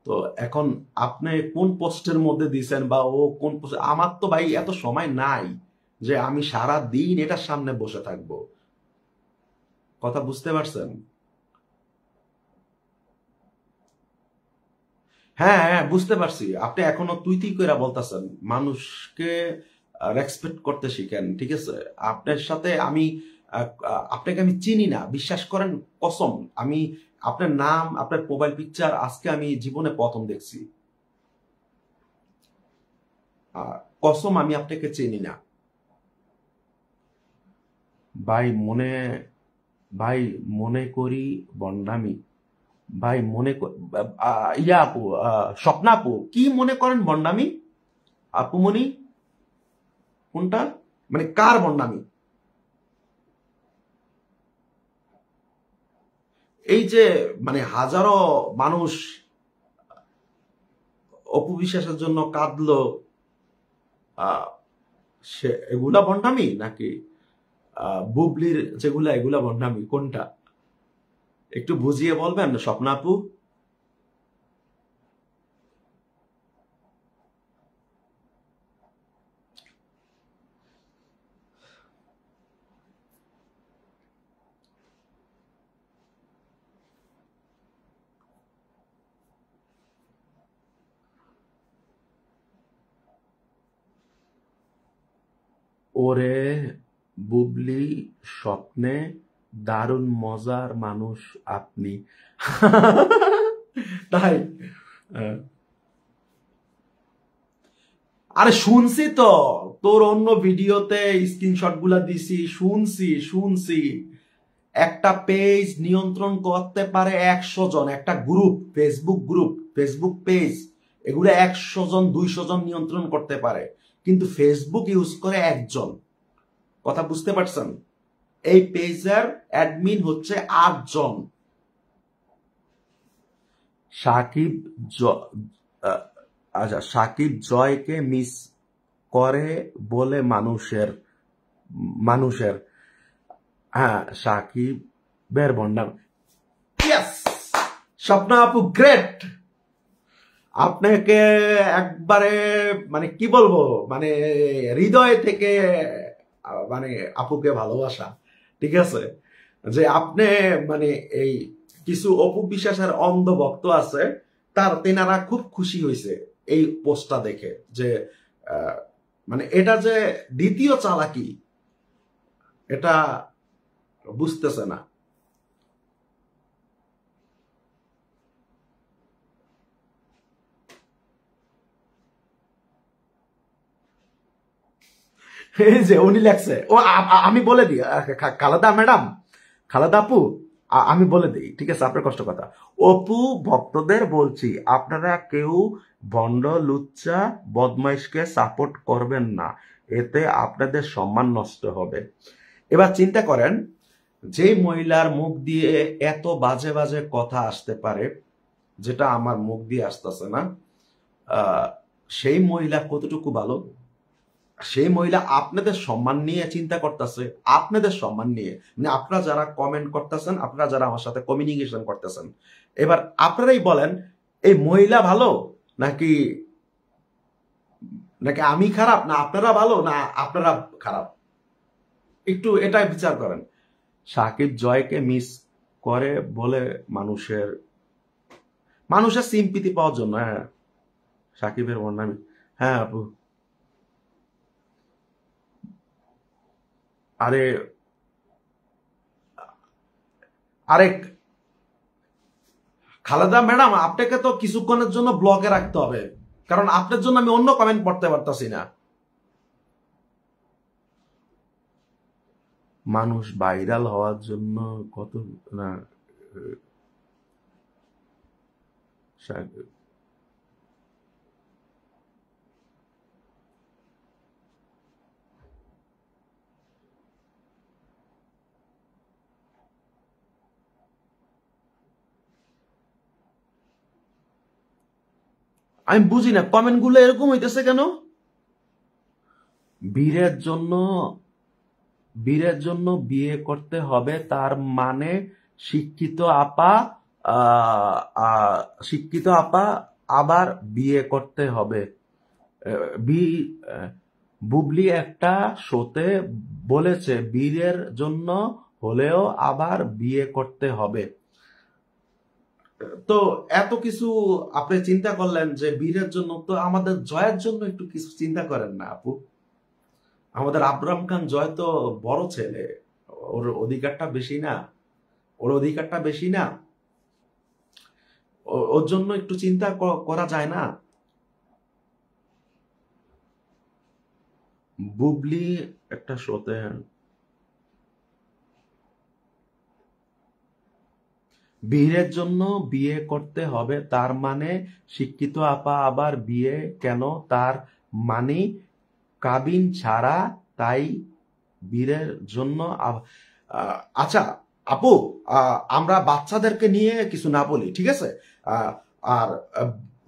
A: তো এখন আপনি কোন পোস্টের মধ্যে দিছেন, বা ও কোন পোস্ট, আমার তো ভাই এত সময় নাই যে আমি সারা দিন এটার সামনে বসে থাকবো। কথা বুঝতে পারছেন? হ্যাঁ হ্যাঁ, বুঝতে পারছি। আপনি এখনো তুই তুই করে বলতেছেন। মানুষকে রেসপেক্ট করতে শিখেন, ঠিক আছে? আপনার সাথে আমি আপনাকে আমি চিনি না, বিশ্বাস করেন, কসম। আমি আপনার নাম, আপনার প্রোফাইল পিকচার আজকে আমি জীবনে প্রথম দেখছি। কসম, আমি আপনাকে চিনি না ভাই। ভাই মনে করি বন্ডামি। ভাই ইয়া আপু, স্বপ্না আপু, কি মনে করেন বন্ডামি? আপুমনি, কোনটা? মানে কার বন্ডামি? এই যে মানে হাজারো মানুষ অপু বিশ্বাসের জন্য কাঁদলো, সে এগুলা ভণ্ডামি নাকি বুবলির যেগুলা এগুলা ভণ্ডামি, কোনটা একটু বুঝিয়ে বলবেন স্বপ্না আপু? ওরে বুবলি, স্বপ্নে দারুণ মজার মানুষ আপনি। তাই? আহ, আরে শুনছি তো, তোর অন্য ভিডিওতে স্ক্রিনশট গুলা দিছি, শুনছি একটা পেজ নিয়ন্ত্রণ করতে পারে 100 জন, একটা গ্রুপ, ফেসবুক পেজ, এগুলো 100 জন 200 জন নিয়ন্ত্রণ করতে পারে, কিন্তু ফেসবুক ইউজ করে একজন। কথা বুঝতে পারছেন? এই পেজের অ্যাডমিন হচ্ছে 8 জন। সাকিব আচ্ছা, সাকিব জয়কে মিস করে বলে মানুষের হ্যাঁ, সাকিবের বন্ডাম। ইয়েস, স্বপ্না আপু গ্রেট। আপনাকে একবারে মানে কি বলবো, মানে হৃদয় থেকে মানে আপুকে ভালোবাসা, ঠিক আছে? যে আপনি মানে এই কিছু অপু বিশ্বাসের অন্ধ ভক্ত আছে, তেনারা খুব খুশি হয়েছে এই পোস্টটা দেখে, যে মানে এটা যে দ্বিতীয় চালাকি এটা বুঝতেছে না। এই যে উনি লেখছে, ও আমি বলে দিই, খালেদা ম্যাডাম, খালেদা আপু, আমি বলে দিই, ঠিক আছে? আপনার কষ্ট কথা, অপু ভক্তদের বলছি, আপনারা কেউ ভণ্ড লুচ্চা বদমাইশকে সাপোর্ট করবেন না, এতে আপনাদের সম্মান নষ্ট হবে। এবার চিন্তা করেন, যে মহিলার মুখ দিয়ে এত বাজে বাজে কথা আসতে পারে, যেটা আমার মুখ দিয়ে আসতেছে না, সেই মহিলা কতটুকু ভালো? সেই মহিলা আপনাদের সম্মান নিয়ে চিন্তা করতেছে, আপনাদের সম্মান নিয়ে, মানে আপনারা যারা কমেন্ট করতেছেন, আপনারা যারা আমার সাথে কমিউনিকেশন করতেছেন, এবার আপনারাই বলেন, এই মহিলা ভালো নাকি নাকি আমি খারাপ, না আপনারা ভালো, না আপনারা খারাপ? একটু এটাই বিচার করেন। সাকিব জয়কে মিস করে বলে মানুষের সিম্পিতি পাওয়ার জন্য। হ্যাঁ, সাকিবের বর্ণামি। হ্যাঁ আপু, আরে আরে খালেদা ম্যাডাম, আপনাকে তো কিছুক্ষণের জন্য ব্লকে রাখতে হবে, কারণ আপনার জন্য আমি অন্য কমেন্ট পড়তে পারতাছি না। মানুষ ভাইরাল হওয়ার জন্য কত না, আমি বুঝি না কমেন্ট গুলো এরকম হইতেছে কেন। বীরের জন্য বিয়ে করতে হবে, তার মানে শিক্ষিত আপা, শিক্ষিত আপা আবার বিয়ে করতে হবে। বুবলি একটা শোতে বলেছে বীরের জন্য হলেও আবার বিয়ে করতে হবে। তো এত কিছু আপনি চিন্তা করলেন যে বীরের জন্য, তো আমাদের জয়ের জন্য একটু কিছু চিন্তা করেন না আপু? আমাদের আব্রাম খান জয় তো বড় ছেলে, ওর অধিকারটা বেশি না? ওর অধিকারটা বেশি না? ওর জন্য একটু চিন্তা করা যায় না? বুবলি একটা শোতে বীরের জন্য বিয়ে করতে হবে, তার মানে শিক্ষিত আপা আবার বিয়ে কেন, তার মানে কাবিন ছাড়া, তাই বীরের জন্য আচ্ছা, আপু, আমরা বাচ্চাদেরকে নিয়ে কিছু না বলি, ঠিক আছে? আর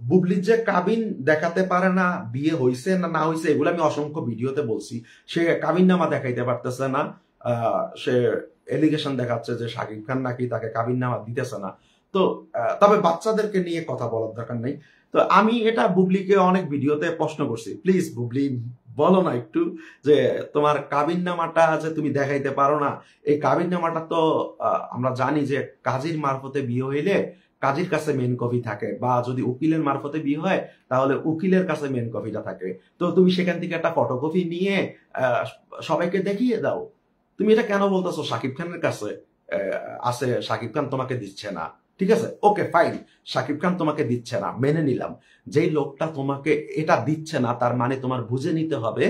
A: বুবলির যে কাবিন দেখাতে পারে না, বিয়ে হইছে না না হইছে, এগুলো আমি অসংখ্য ভিডিওতে বলছি। সে কাবিন নামা দেখাইতে পারতেছে না। সে এলিগেশন দেখাচ্ছে যে শাকিব খান নাকি তাকে কাবিন নামা দিতেছে না। তো তবে বাচ্চাদেরকে নিয়ে কথা বলার দরকার নেই। তো আমি এটা বুবলিকে অনেক ভিডিওতে প্রশ্ন করছি, প্লিজ বুবলি বলো না একটু যে তোমার কাবিন নামাটা যে তুমি দেখাইতে পারো না, এই কাবিন নামাটা তো আমরা জানি যে কাজীর মারফতে বিয়ে হইলে কাজীর কাছে মেন কপি থাকে, বা যদি উকিলের মারফতে বিয়ে হয় তাহলে উকিলের কাছে মেন কপিটা থাকে। তো তুমি সেখান থেকে একটা ফটোকপি নিয়ে সবাইকে দেখিয়ে দাও। তুমি এটা কেন বলতেছো শাকিব খানের কাছে আছে, শাকিব খান তোমাকে দিচ্ছে না? ঠিক আছে, ওকে ফাইন, শাকিব খান তোমাকে দিচ্ছে না, মেনে নিলাম। যেই লোকটা তোমাকে এটা দিচ্ছে না, তার মানে তোমার বুঝে নিতে হবে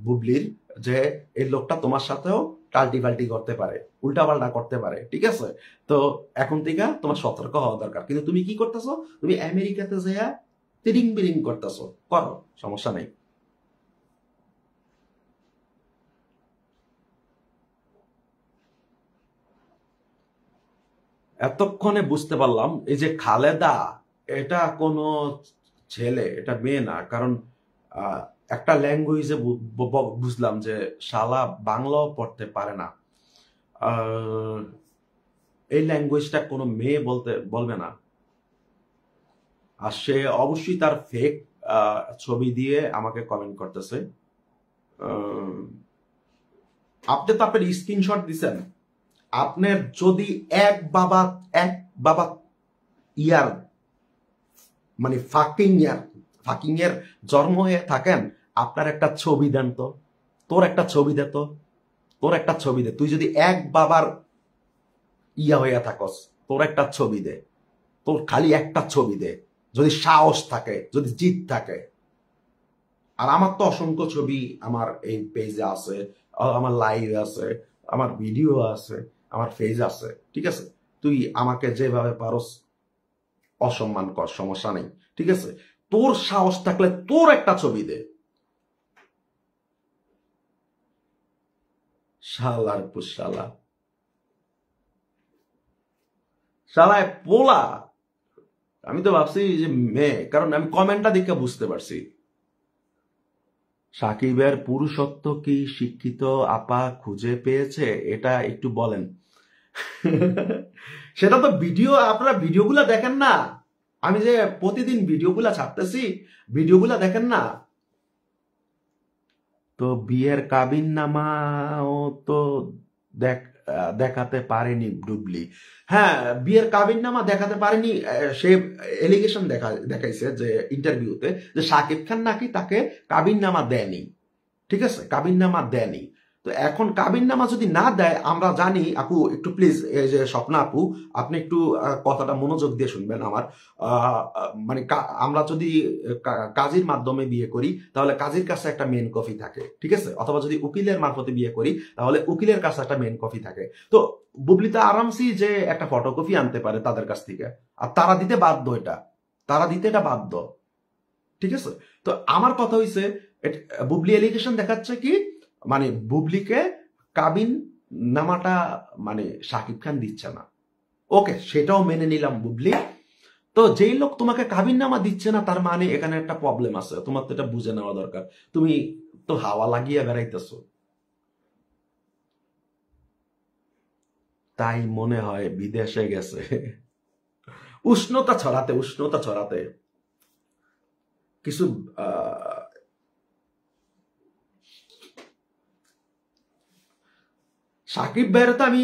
A: বুবলির যে এই লোকটা তোমার সাথেও টাল্টি পাল্টি করতে পারে, উল্টাপাল্টা করতে পারে, ঠিক আছে? তো এখন থেকে তোমার সতর্ক হওয়া দরকার। কিন্তু তুমি কি করতেছো? তুমি আমেরিকাতে যাইয়া তিরিং বিরিং করতেছো, করো, সমস্যা নেই। এতক্ষণে বুঝতে পারলাম এই যে খালেদা, এটা কোনো ছেলে, এটা মেয়ে না। কারণ আহ, একটা ল্যাঙ্গুয়েজে বুঝলাম যে শালা বাংলাও পড়তে পারে না। আহ, এই ল্যাঙ্গুয়েজটা কোনো মেয়ে বলবে না। আর সে অবশ্যই তার ফেক ছবি দিয়ে আমাকে কমেন্ট করতেছে। আহ, আপনি তো আপনার স্ক্রিনশট দিছেন। আপনার যদি এক বাবা ইয়ার মানে ফাকিং এর জন্ম হয়ে থাকেন, আপনার একটা ছবি দেন তো। তোর একটা ছবি দে তো, তোর একটা ছবি দে। তুই যদি এক বাবার ইয়া হইয়া থাকস, তোর একটা ছবি দে। তোর খালি একটা ছবি দে, যদি সাহস থাকে, যদি জিদ থাকে। আর আমার তো অসংখ্য ছবি আমার এই পেজে আছে, আমার লাইভ আছে, আমার ভিডিও আছে, আমার পেজ আছে, ঠিক আছে? তুই আমাকে যেভাবে পারস অসম্মান কর, সমস্যা নেই, ঠিক আছে? তোর সাহস থাকলে তোর একটা ছবি দে। শালার পুশালা, শালায় পোলা। আমি তো ভাবছি যে মেয়ে, কারণ আমি কমেন্টটা দেখে বুঝতে পারছি। সাকিবের পুরুষত্ব কি শিক্ষিত আপা খুঁজে পেয়েছে? এটা একটু বলেন। সেটা তো ভিডিও, আপনারা ভিডিওগুলা দেখেন না? আমি যে প্রতিদিন ভিডিওগুলা ছাড়তেছি, ভিডিওগুলা দেখেন না? তো বিয়ের কাবিন নামাও তো দেখাতে পারেনি ডুবলি। হ্যাঁ, বিয়ের কাবিন নামা দেখাতে পারেনি। সে এলিগেশন দেখাইছে যে ইন্টারভিউতে যে শাকিব খান নাকি তাকে কাবিন নামা দেয়নি, ঠিক আছে? কাবিন নামা দেয়নি। তো এখন কাবিন নামা যদি না দেয়, আমরা জানি, আপু একটু প্লিজ, এই যে স্বপ্না আপু, আপনি একটু কথাটা মনোযোগ দিয়ে শুনবেন আমার। মানে আমরা যদি কাজীর মাধ্যমে বিয়ে করি, তাহলে কাজীর কাছে একটা মেন কপি থাকে, ঠিক আছে? অথবা যদি উকিলের মারফতে বিয়ে করি, তাহলে উকিলের কাছে একটা মেন কপি থাকে। তো বুবলিতা আরামসি যে একটা ফটোকপি আনতে পারে তাদের কাছ থেকে, আর তারা দিতে বাধ্য, এটা তারা দিতে এটা বাধ্য, ঠিক আছে? তো আমার কথা হইছে, বুবলি এলিগেশন দেখাচ্ছে কি, মানে বুবলিকে কাবিন নামাটা মানে শাকিব খান দিচ্ছে না। ওকে, সেটাও মেনে নিলাম বুবলি। তো যেই লোক তোমাকে কাবিন নামা দিচ্ছে না, তার মানে এখানে একটা প্রবলেম আছে, তোমার তো এটা বুঝে নেওয়া দরকার। তুমি তো হাওয়া লাগিয়ে বেড়াইতেছো। তাই মনে হয় বিদেশে গেছে উষ্ণতা ছড়াতে, উষ্ণতা ছড়াতে কিছু। সাকিব ভাইয়ের তো আমি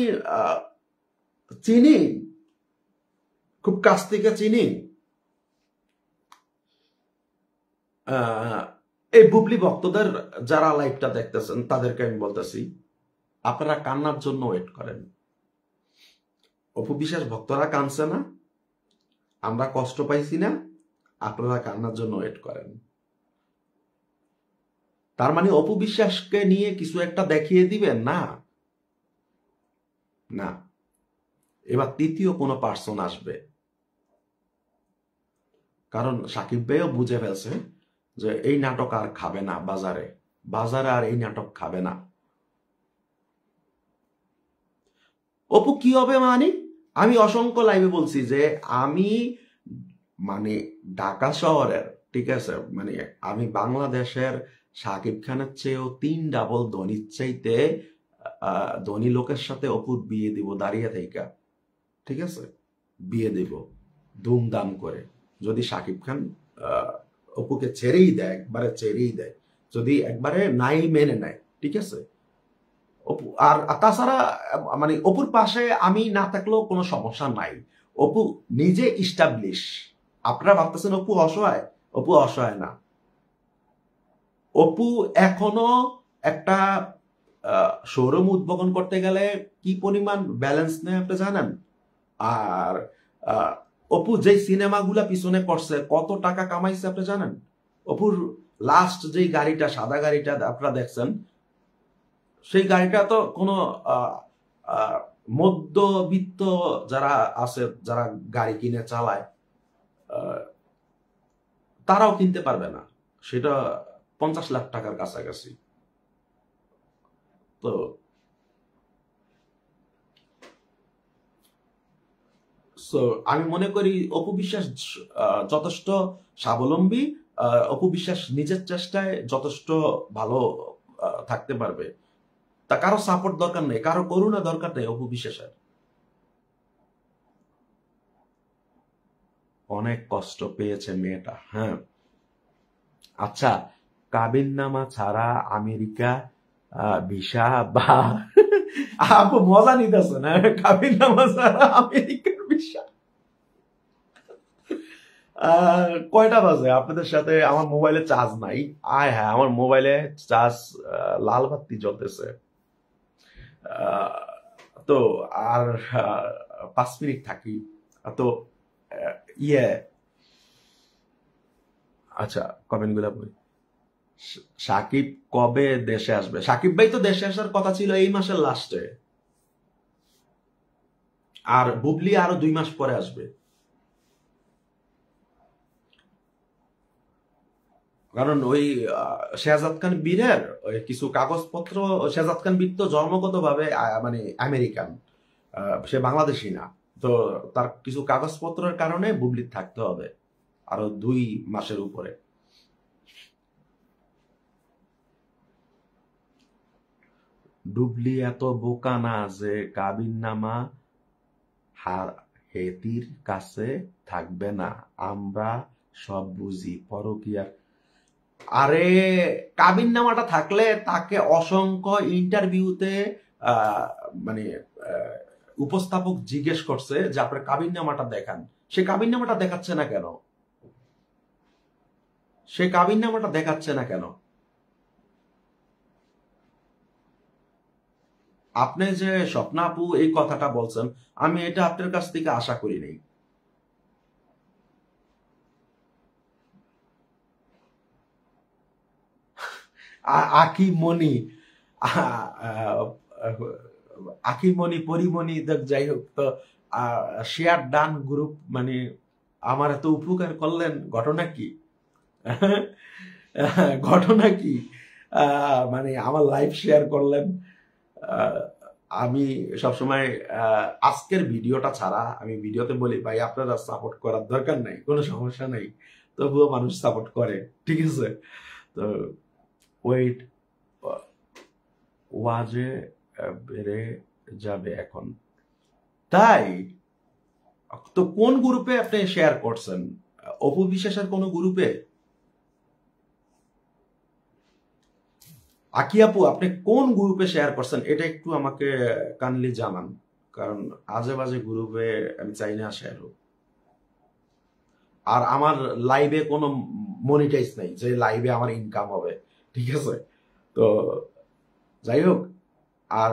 A: চিনি, খুব কাছ থেকে চিনি। এই বুবলি ভক্তদের যারা লাইভটা দেখতেছেন, তাদেরকে আমি বলতেছি, আপনারা কান্নার জন্য ওয়েট করেন। অপু বিশ্বাস ভক্তরা কাঁদছে না, আমরা কষ্ট পাইছি না, আপনারা কান্নার জন্য ওয়েট করেন। তার মানে অপু বিশ্বাসকে নিয়ে কিছু একটা দেখিয়ে দিবেন না? না, এবার তৃতীয় কোনো পার্সন আসবে। কারণ সাকিব ভাইও বুঝে ফেলছে যে এই নাটক আর খাবে না, বাজারে বাজারে আর এই নাটক খাবে না। অপু কি হবে মানে আমি অসংখ্য লাইভে বলছি যে আমি মানে ঢাকা শহরের, ঠিক আছে, মানে আমি বাংলাদেশের শাকিব খানের চেয়েও 3 ডাবল ধনির চাইতে ধনী লোকের সাথে অপুর বিয়ে দিব দাঁড়িয়ে থাইকা, ঠিক আছে, বিয়ে দিব ধুমধাম করে। যদি শাকিব খান অপুকে ছেড়েই দেয়, একবারে ছেড়েই দেয়, যদি একবারে নাই মেনে নেয়, ঠিক আছে। অপু আর তাছাড়া মানে অপুর পাশে আমি না থাকলেও কোনো সমস্যা নাই। অপু নিজে ইস্টাবলিশ। আপনারা ভাবতেছেন অপু অসহায়, অপু অসহায় না। অপু এখনো একটা শোরুম উদ্বোধন করতে গেলে কি পরিমাণ ব্যালেন্স নেয় আপনি জানেন? আর অপু যেই সিনেমাগুলা পিছনে করছে কত টাকা কামাইছে আপনি জানেন? অপুর লাস্ট যেই গাড়িটা, সাদা গাড়িটা আপনারা দেখছেন, সেই গাড়িটা তো কোনো মধ্যবিত্ত যারা আছে, যারা গাড়ি কিনে চালায়, তারাও কিনতে পারবে না। সেটা 50 লাখ টাকার কাছাকাছি। তো আমি মনে করি অপু বিশ্বাস যথেষ্ট স্বাবলম্বী, অপু বিশ্বাস নিজের চেষ্টায় যথেষ্ট ভালো থাকতে পারবে। তা কারো সাপোর্ট দরকার নেই, কারো করুণা দরকার নেই অপু বিশ্বাসের। অনেক কষ্ট পেয়েছে মেয়েটা, হ্যাঁ। আচ্ছা, কাবিননামা ছাড়া আমেরিকা ভিসা বা আপু মজা নিতেছে না? কাবিননামা ছাড়া আমেরিকার ভিসা। কয়টা বাজে আপনাদের সাথে? আমার মোবাইলে চার্জ নাই। আয় হ্যাঁ, আমার মোবাইলে চার্জ লাল বাতি জ্বলতেছে। তো আর 5 মিনিট থাকি তো ইয়ে। আচ্ছা, কমেন্ট গুলা বলি। সাকিব কবে দেশে আসবে? সাকিব ভাই তো দেশে আসার কথা ছিল এই মাসের লাস্টে, আর বুবলি আরো 2 মাস পরে আসবে। কারণ ওই শেহজাদ খান বীরের ওই কিছু কাগজপত্র, শেহজাদ খান বীর তো জন্মগত ভাবে মানে আমেরিকান, সে বাংলাদেশি না। তো তার কিছু কাগজপত্রের কারণে বুবলির থাকতে হবে আরো 2 মাসের উপরে। ডুবলি এত বোকা না যে কাবিননামা হেতির কাছে থাকবে না, আমরা সব বুঝি পরকীয়ার। আরে কাবিননামাটা থাকলে তাকে অসংখ্য ইন্টারভিউতে মানে উপস্থাপক জিজ্ঞেস করছে যে আপনার কাবিননামাটা দেখান, সে কাবিননামাটা দেখাচ্ছে না কেন? সে কাবিননামাটা দেখাচ্ছে না কেন? আপনি যে স্বপ্না আপু এই কথাটা বলছেন, আমি এটা আপনার কাছ থেকে আশা করি নাই। আকিমণি, আকিমণি পরিমণি, যাই হোক, তো শেয়ার ডান গ্রুপ, মানে আমার এত উপকার করলেন, ঘটনা কি? ঘটনা কি? মানে আমার লাইভ শেয়ার করলেন। আমি সবসময় আজকের ভিডিওটা ছাড়া আমি ভিডিওতে বলি ভাই আপনারা সাপোর্ট করার দরকার নাই, কোনো সমস্যা নাই, তবুও মানুষ সাপোর্ট করে, ঠিক আছে। তো ওয়েট ওয়াজে বেড়ে যাবে এখন, তাই তো কোন গ্রুপে আপনি শেয়ার করছেন? অপু বিশ্বাসের কোন গ্রুপে? আকি আপু আপনি কোন গ্রুপে শেয়ার করছেন এটা একটু আমাকে কাইন্ডলি জানান, কারণ আজে বাজে গ্রুপে আমি চাই না শেয়ার হোক। আর আমার লাইভে কোনো মনিটাইজ নাই যে লাইভে আমার ইনকাম হবে, ঠিক আছে। তো যাই হোক, আর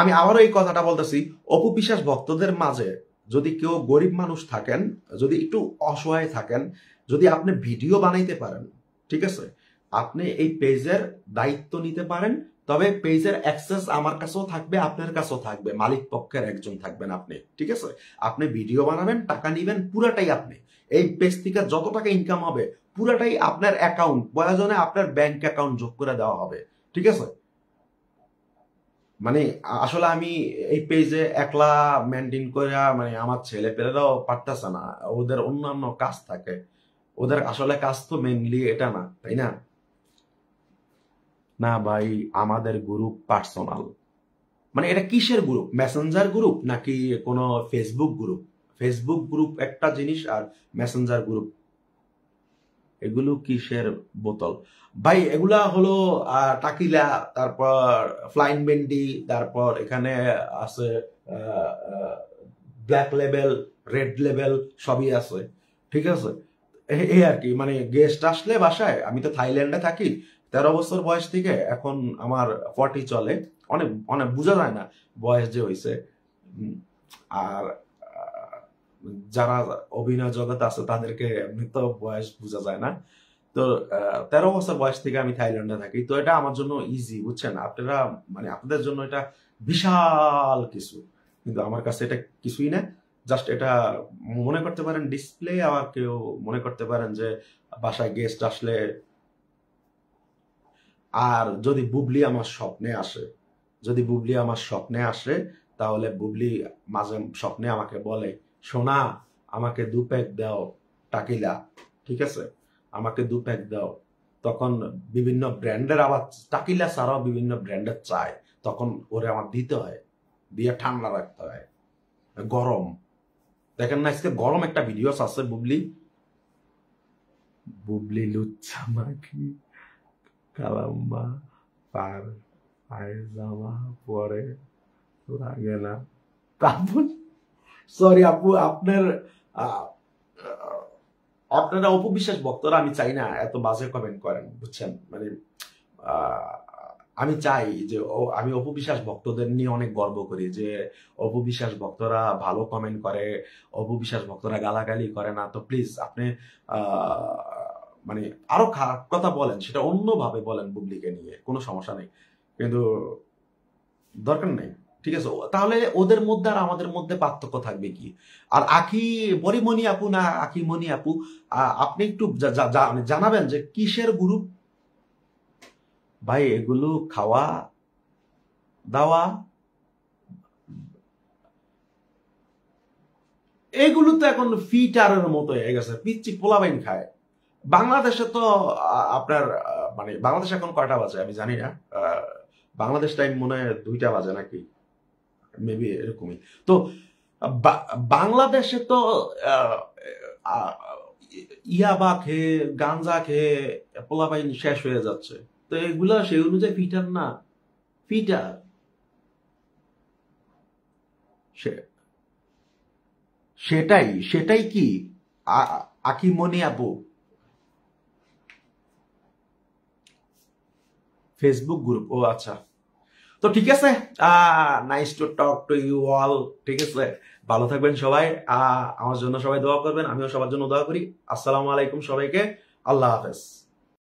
A: আমি আবারও এই কথাটা বলতেছি, অপু বিশ্বাস ভক্তদের মাঝে যদি কেউ গরিব মানুষ থাকেন, যদি একটু অসহায় থাকেন, যদি আপনি ভিডিও বানাইতে পারেন, ঠিক আছে, আপনি এই পেজের দায়িত্ব নিতে পারেন। তবে পেজের অ্যাক্সেস আমার কাছেও থাকবে, আপনার কাছেও থাকবে, মালিক পক্ষের একজন থাকবেন আপনি, ঠিক আছে। আপনি ভিডিও বানাবেন, টাকা নিবেন, পুরাটাই আপনি। এই পেজ থেকে যত টাকা ইনকাম হবে পুরাটাই আপনার অ্যাকাউন্ট, প্রয়োজনে আপনার ব্যাংক অ্যাকাউন্ট যোগ করে দেওয়া হবে, ঠিক আছে। মানে আসলে আমি এই পেজে একলা মেনটেন করে মানে আমার ছেলে পেলেরাও পারতেছে না, ওদের অন্যান্য কাজ থাকে, ওদের আসলে কাজ তো মেনলি এটা না, তাই না? না ভাই, আমাদের গ্রুপ পার্সোনাল। মানে এটা কিসের গ্রুপ? মেসেঞ্জার গ্রুপ নাকি কোনো ফেসবুক গ্রুপ? ফেসবুক গ্রুপ একটা জিনিস আর মেসেঞ্জার গ্রুপ এগুলো কিসের বোতল ভাই? এগুলা হলো টাকিলা, তারপর ফ্লাইং বেন্ডি, তারপর এখানে আছে ব্ল্যাক লেভেল, রেড লেভেল, সবই আছে, ঠিক আছে? এই আর কি, মানে গেস্ট আসলে বাসায়, আমি তো থাইল্যান্ডে থাকি, 13 বছর বয়স থেকে এখন আমার 40 চলে, অনেক অনেক বোঝা যায় না বয়স যে হয়েছে। আর যারা অভিনয় জগতে আছে তাদেরকে এমনি তো বয়স বোঝা যায় না। তো 13 বছর বয়স থেকে আমি থাইল্যান্ডে থাকি, তো এটা আমার জন্য ইজি, বুঝছেন? আপনারা মানে আপনাদের জন্য এটা বিশাল কিছু, কিন্তু আমার কাছে এটা কিছুই না। জাস্ট এটা মনে করতে পারেন ডিসপ্লে, আবার কেউ মনে করতে পারেন যে বাসায় গেস্ট আসলে। আর যদি বুবলি আমার স্বপ্নে আসে, যদি বুবলি আমার স্বপ্নে আসে, তাহলে বুবলি মাঝে স্বপ্নে আমাকে বলে, সোনা আমাকে 2 প্যাক দাও টাকিলা, ঠিক আছে? আমাকে 2 প্যাক দাও। তখন বিভিন্ন ব্র্যান্ডের, আবার টাকিলা ছাড়াও বিভিন্ন ব্র্যান্ডের চায়, তখন ওরে আমার দিতে হয়, দিয়ে ঠান্ডা রাখতে হয়, গরম। দেখেন না আজকে গরম একটা ভিডিও আছে বুবলি, বুবলি লুচ্চা মাখি কালাম্মা পার পায়জামা পরে লাগে না। তারপর সরি আপু, আপনার আহ, আহ, আপনারা অপবিশ্বাস ভক্তরা, আমি চাই না এত বাজে কমেন্ট করেন, বুঝছেন? মানে আহ, আমি চাই যে আমি অপবিশ্বাস ভক্তদের নিয়ে অনেক গর্ব করি যে অপবিশ্বাস ভক্তরা ভালো কমেন্ট করে, অপবিশ্বাস ভক্তরা গালাগালি করে না। তো প্লিজ আপনি মানে আরো খারাপ কথা বলেন, সেটা অন্যভাবে বলেন বুবলিকে নিয়ে, কোনো সমস্যা নেই, কিন্তু দরকার নেই, ঠিক আছে? তাহলে ওদের মধ্যে আর আমাদের মধ্যে পার্থক্য থাকবে কি? আর আখি বরিমণি আপু না আখিমণি আপু, আপনি একটু মানে জানাবেন যে কিসের গ্রুপ ভাই? এগুলো খাওয়া দাওয়া এগুলো তো এখন ফিটারের মতো হয়ে গেছে, পিচ্ছি পোলাবাইন খায়। বাংলাদেশে তো আপনার মানে বাংলাদেশে এখন কয়টা বাজে আমি জানি না, বাংলাদেশ টাইম মনে হয় 2টা বাজে নাকি, মেবি এরকমই। তো বাংলাদেশে তো আহ, আহ, ইয়াবা খেয়ে গাঞ্জা খেয়ে পোলাপাইন শেষ হয়ে যাচ্ছে। তো এগুলা সেই অনুযায়ী ফিটার না? ফিটার সেটাই সেটাই কি আকিমনি আপু? ফেসবুক গ্রুপ, ও আচ্ছা। তো ঠিক আছে, nice to talk to you all, ঠিক আছে? ভালো থাকবেন সবাই, আমার জন্য সবাই দোয়া করবেন, আমিও সবার জন্য দোয়া করি। আসসালামু আলাইকুম সবাইকে, আল্লাহ হাফেজ।